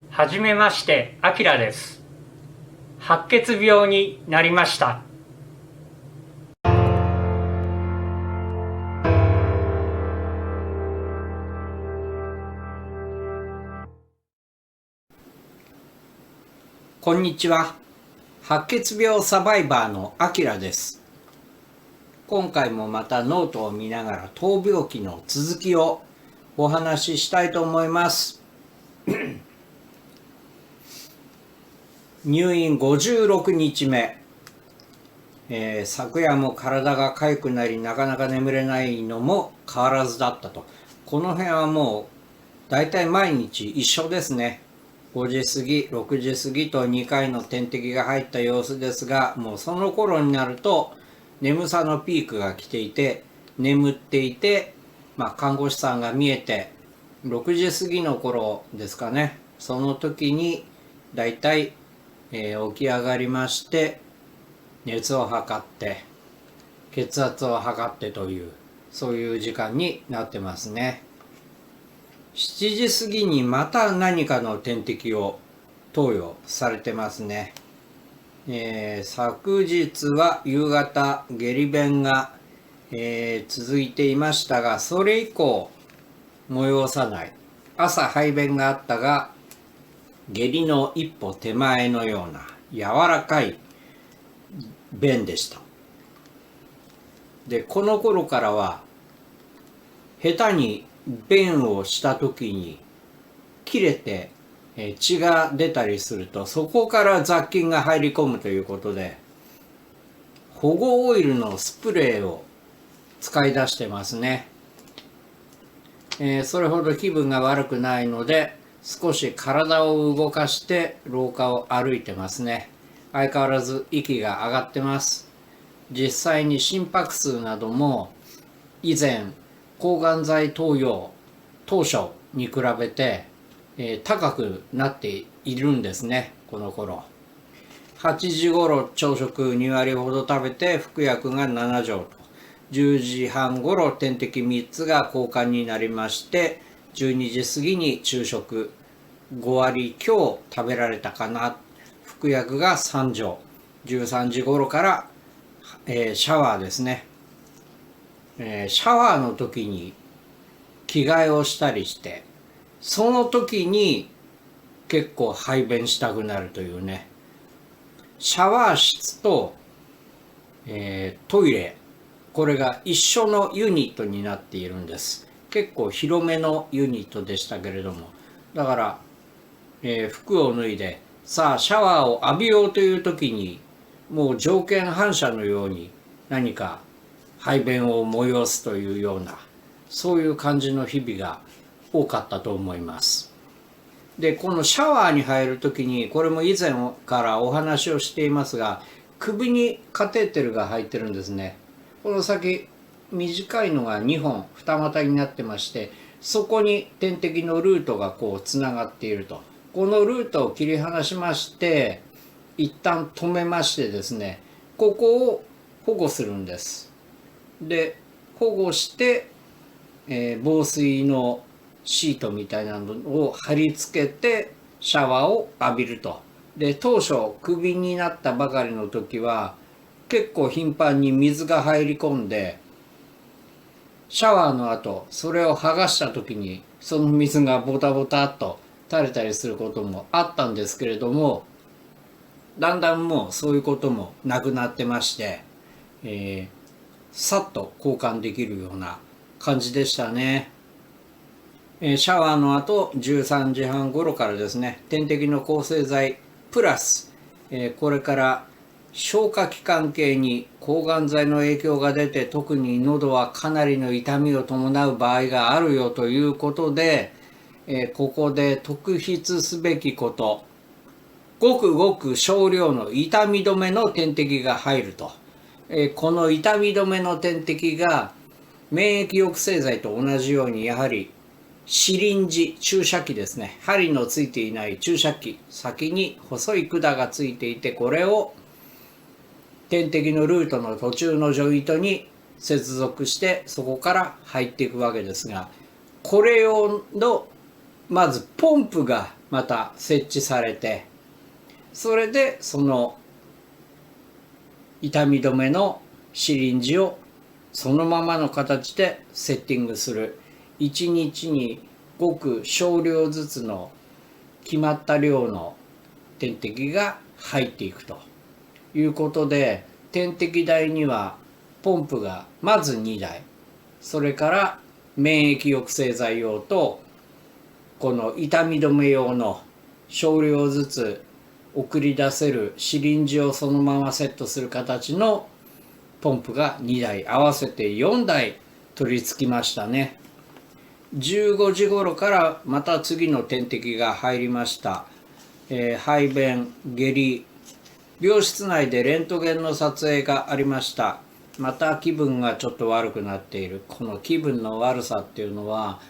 はじめまして、あきらです。白血病になりました。こんにちは。白血病サバイバーのあきらです。今回もまたノートを見ながら闘病記の続きをお話ししたいと思います。入院56日目、昨夜も体が痒くなりなかなか眠れないのも変わらずだったと。この辺はもうだいたい毎日一緒ですね。5時過ぎ、6時過ぎと2回の点滴が入った様子ですが、もうその頃になると眠さのピークが来ていて、眠っていて、看護師さんが見えて、6時過ぎの頃ですかね、その時にだいたい起き上がりまして、熱を測って血圧を測ってという、そういう時間になってますね。7時過ぎにまた何かの点滴を投与されてますね。昨日は夕方下痢便が、続いていましたが、それ以降催さない。朝排便があったが、下痢の一歩手前のような柔らかい便でした。で、この頃からは下手に便をした時に切れて血が出たりすると、そこから雑菌が入り込むということで、保護オイルのスプレーを使い出してますね。それほど気分が悪くないので、少し体を動かして廊下を歩いてますね。相変わらず息が上がってます。実際に心拍数なども以前抗がん剤投与当初に比べて、高くなっているんですね。この頃8時頃朝食2割ほど食べて服薬が7錠と、10時半頃点滴3つが交換になりまして、12時過ぎに昼食5割強食べられたかな。服薬が3錠、13時頃から、シャワーですね。シャワーの時に着替えをしたりして、その時に結構排便したくなるというね。シャワー室と、トイレ、これが一緒のユニットになっているんです。結構広めのユニットでしたけれども、だから、服を脱いでさあシャワーを浴びようという時に、もう条件反射のように何か排便を催すというような、そういう感じの日々が多かったと思います。で、このシャワーに入る時に、これも以前からお話をしていますが、首にカテーテルが入ってるんですね。この先短いのが2本二股になってまして、そこに点滴のルートがこうつながっていると。このルートを切り離しまして、一旦止めましてですね、ここを保護するんです。で、保護して、防水のシートみたいなのを貼り付けてシャワーを浴びると。で、当初クビになったばかりの時は結構頻繁に水が入り込んで、シャワーの後それを剥がした時にその水がボタボタっと垂れたりすることもあったんですけれども、だんだんもうそういうこともなくなってまして、さっと交換できるような感じでしたね。シャワーの後13時半頃からですね、点滴の抗生剤プラス、これから消化器官系に抗がん剤の影響が出て、特に喉はかなりの痛みを伴う場合があるよということで、ここで特筆すべきこと、ごくごく少量の痛み止めの点滴が入ると。この痛み止めの点滴が免疫抑制剤と同じように、やはりシリンジ、注射器ですね。針のついていない注射器、先に細い管がついていて、これを点滴のルートの途中のジョイントに接続して、そこから入っていくわけですが、これ用のまずポンプがまた設置されて、それでその痛み止めのシリンジをそのままの形でセッティングする。1日にごく少量ずつの決まった量の点滴が入っていくということで、点滴台にはポンプがまず2台、それから免疫抑制剤用とこの痛み止め用の少量ずつ送り出せるシリンジをそのままセットする形のポンプが2台、合わせて4台取り付きましたね。15時頃からまた次の点滴が入りました。排便、下痢、病室内でレントゲンの撮影がありました。また気分がちょっと悪くなっている。この気分の悪さっていうのは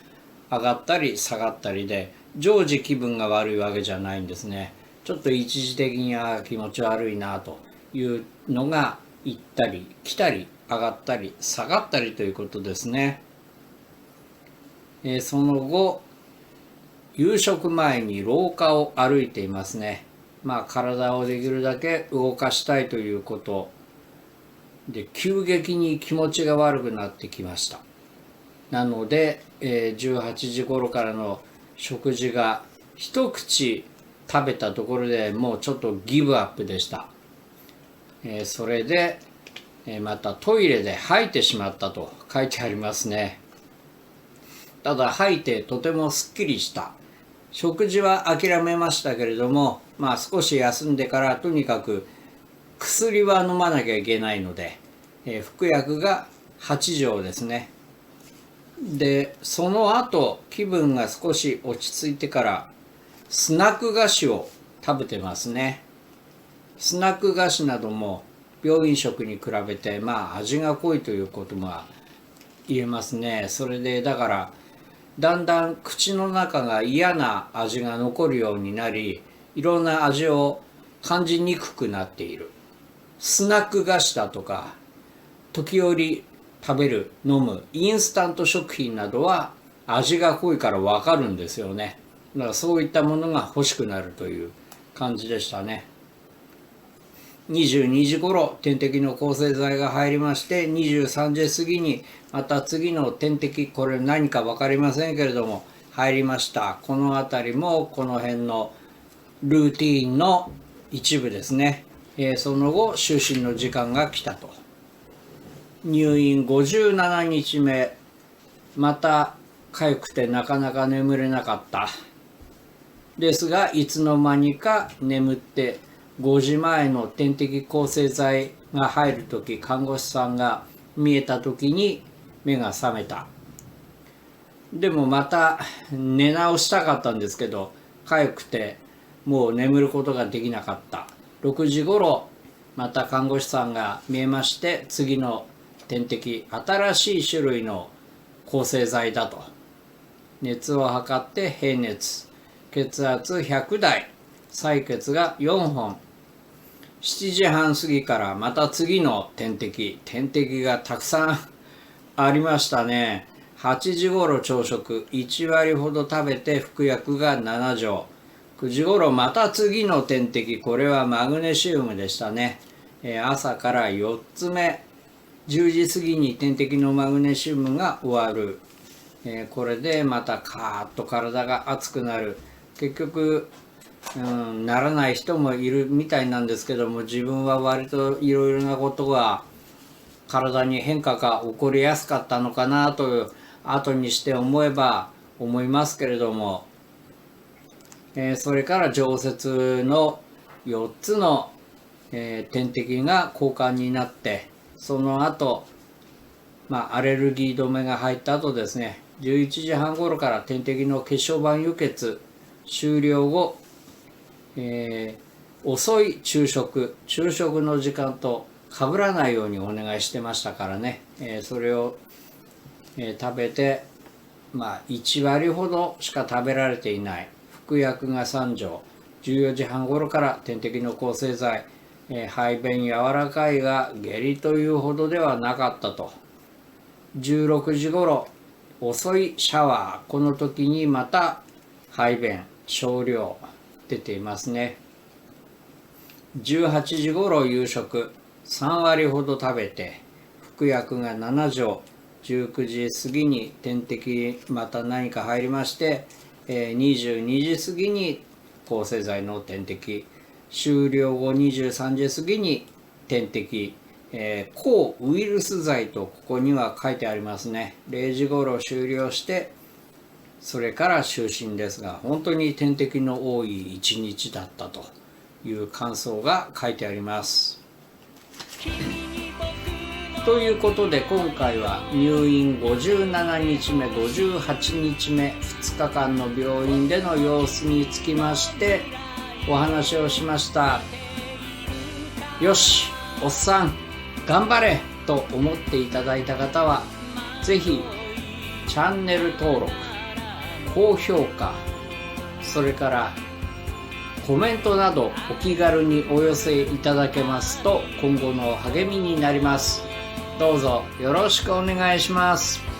上がったり下がったりで、常時気分が悪いわけじゃないんですね。ちょっと一時的に気持ち悪いなというのが行ったり来たり上がったり下がったりということですね。その後夕食前に廊下を歩いていますね。体をできるだけ動かしたいということで、急激に気持ちが悪くなってきました。なので、18時頃からの食事が一口食べたところでもうちょっとギブアップでした。それで、またトイレで吐いてしまったと書いてありますね。ただ吐いてとてもすっきりした。食事は諦めましたけれども、少し休んでからとにかく薬は飲まなきゃいけないので、服薬が8錠ですね。でその後気分が少し落ち着いてからスナック菓子を食べてますね。スナック菓子なども病院食に比べて味が濃いということが言えますね。それでだからだんだん口の中が嫌な味が残るようになり、いろんな味を感じにくくなっている。スナック菓子だとか時折食べる飲むインスタント食品などは味が濃いから分かるんですよね。だからそういったものが欲しくなるという感じでしたね。22時頃点滴の抗生剤が入りまして、23時過ぎにまた次の点滴、これ何か分かりませんけれども入りました。この辺りもこの辺のルーティーンの一部ですね。その後就寝の時間が来たと。入院57日目、また痒くてなかなか眠れなかったですが、いつの間にか眠って5時前の点滴抗生剤が入るとき、看護師さんが見えたときに目が覚めた。でもまた寝直したかったんですけど、痒くてもう眠ることができなかった。6時頃また看護師さんが見えまして、次の点滴、新しい種類の抗生剤だと。熱を測って平熱、血圧100台、採血が4本。7時半過ぎからまた次の点滴がたくさんありましたね。8時頃朝食1割ほど食べて服薬が7錠。9時頃また次の点滴、これはマグネシウムでしたね。朝から4つ目、10時過ぎに点滴のマグネシウムが終わる。これでまたカーッと体が熱くなる。結局ならない人もいるみたいなんですけども、自分は割といろいろなことが体に変化が起こりやすかったのかなという後にして思いますけれども、それから常設の4つの、点滴が交換になって、その後アレルギー止めが入った後ですね、11時半頃から点滴の血小板輸血終了後、遅い昼食の時間と被らないようにお願いしてましたからね、それを、食べて1割ほどしか食べられていない。服薬が3錠、14時半頃から点滴の抗生剤、排便柔らかいが下痢というほどではなかったと。16時頃遅いシャワー、この時にまた排便少量出ていますね。18時ごろ夕食3割ほど食べて、服薬が7錠、19時過ぎに点滴また何か入りまして、22時過ぎに抗生剤の点滴、終了後23時過ぎに点滴、抗ウイルス剤とここには書いてありますね。0時ごろ終了してそれから就寝ですが、本当に点滴の多い一日だったという感想が書いてあります。ということで今回は入院57日目58日目2日間の病院での様子につきましてお話をしました。よしおっさん頑張れと思っていただいた方はぜひチャンネル登録、高評価、それからコメントなどお気軽にお寄せいただけますと今後の励みになります。どうぞよろしくお願いします。